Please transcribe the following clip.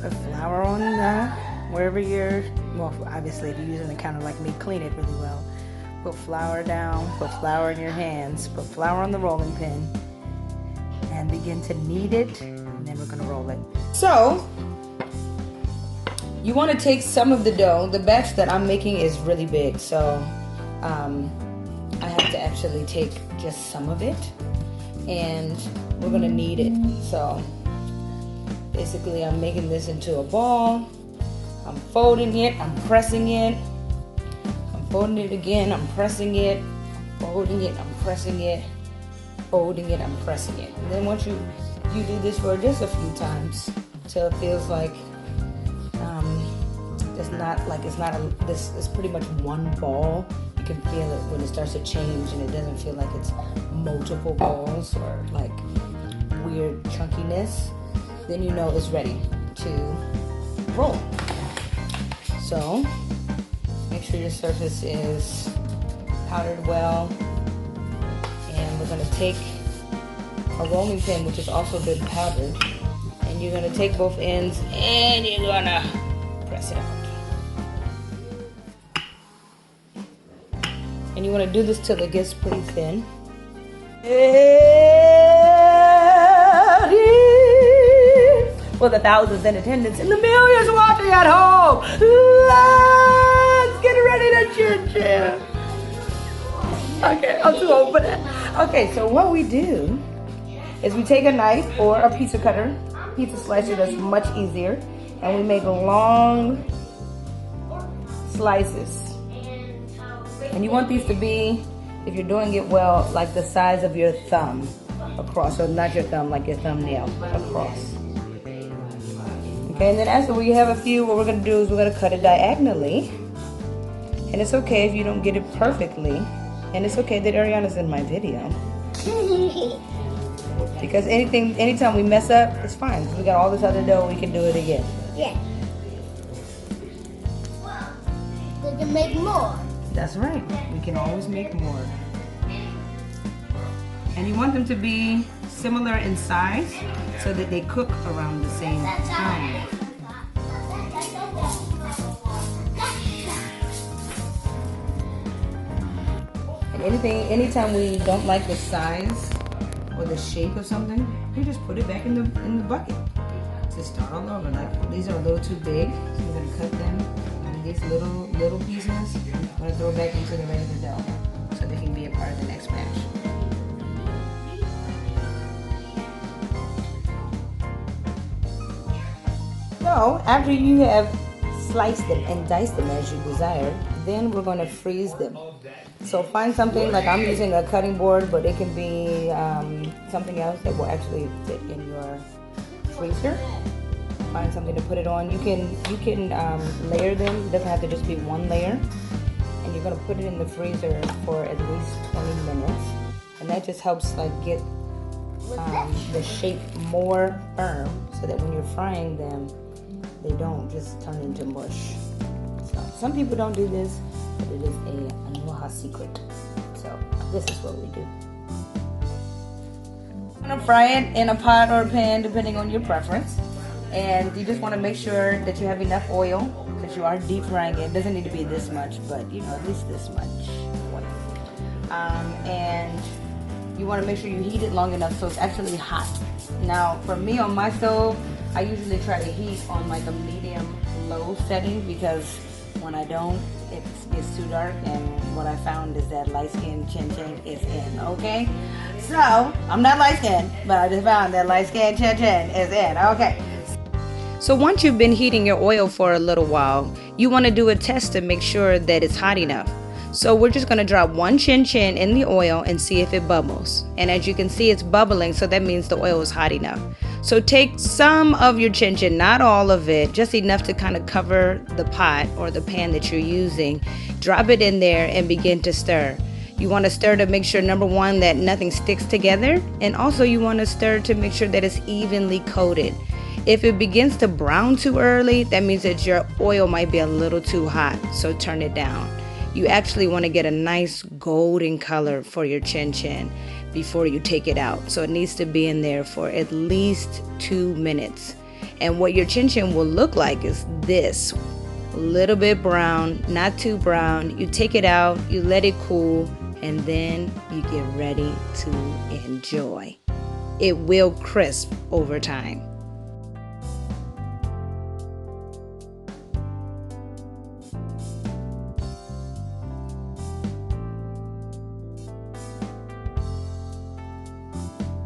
Put flour on wherever you're, well, obviously if you're using the counter like me, clean it really well. Put flour down, put flour in your hands, put flour on the rolling pin, and begin to knead it, and then we're gonna roll it. So, you wanna take some of the dough. The batch that I'm making is really big, so I have to actually take just some of it, and we're gonna knead it. So, basically I'm making this into a ball. I'm folding it, I'm pressing it. I'm folding it again, I'm pressing it. I'm folding it, I'm pressing it. Folding it, I'm pressing it. And then once you do this for just a few times till it feels like it's pretty much one ball. You can feel it when it starts to change and it doesn't feel like it's multiple balls or like weird chunkiness. Then you know it's ready to roll. So make sure your surface is powdered well. And we're gonna take a rolling pin, which has also been powdered, and you're gonna take both ends and you're gonna press it out. And you wanna do this till it gets pretty thin. For the thousands in attendance and the millions watching at home, let's get ready to chin chin. Okay, I'm too old for that. Okay, so what we do is we take a knife or a pizza cutter, pizza slicer that's much easier, and we make long slices. And you want these to be, if you're doing it well, like the size of your thumb across, so not your thumb, like your thumbnail across. Okay, and then after we have a few, what we're gonna do is we're gonna cut it diagonally. And it's okay if you don't get it perfectly. And it's okay that Ariana's in my video. Because anytime we mess up, it's fine. We got all this other dough, we can do it again. Yeah. We can make more. That's right. We can always make more. And you want them to be similar in size so that they cook around the same time. And anytime we don't like the size or the shape of something, we just put it back in the bucket to start all over. Like these are a little too big, so we're gonna cut them into these little pieces. I'm gonna throw it back into the regular dough so they can be a part of the next batch. So after you have sliced them and diced them as you desire, then we're going to freeze them. So find something, like I'm using a cutting board, but it can be something else that will actually fit in your freezer. Find something to put it on. You can layer them. It doesn't have to just be one layer. And you're going to put it in the freezer for at least 20 minutes. And that just helps like get the shape more firm so that when you're frying them, they don't just turn into mush. So some people don't do this, but it is a Onuoha secret. So this is what we do. I'm gonna fry it in a pot or a pan, depending on your preference. And you just want to make sure that you have enough oil because you are deep frying it. It doesn't need to be this much, but you know, at least this much oil. And you want to make sure you heat it long enough so it's actually hot. Now, for me on my stove, I usually try to heat on like a medium-low setting because when I don't, it gets too dark, and what I found is that light-skinned Chin Chin is in, okay? So, I'm not light-skinned, but I just found that light-skinned Chin Chin is in, okay? So once you've been heating your oil for a little while, you want to do a test to make sure that it's hot enough. So we're just going to drop one Chin Chin in the oil and see if it bubbles. And as you can see, it's bubbling, so that means the oil is hot enough. So take some of your Chin Chin, not all of it, just enough to kind of cover the pot or the pan that you're using. Drop it in there and begin to stir. You want to stir to make sure, number one, that nothing sticks together. And also you want to stir to make sure that it's evenly coated. If it begins to brown too early, that means that your oil might be a little too hot, so turn it down. You actually want to get a nice golden color for your Chin Chin before you take it out. So it needs to be in there for at least 2 minutes. And what your chin chin will look like is this. A little bit brown, not too brown. You take it out, you let it cool, and then you get ready to enjoy. It will crisp over time.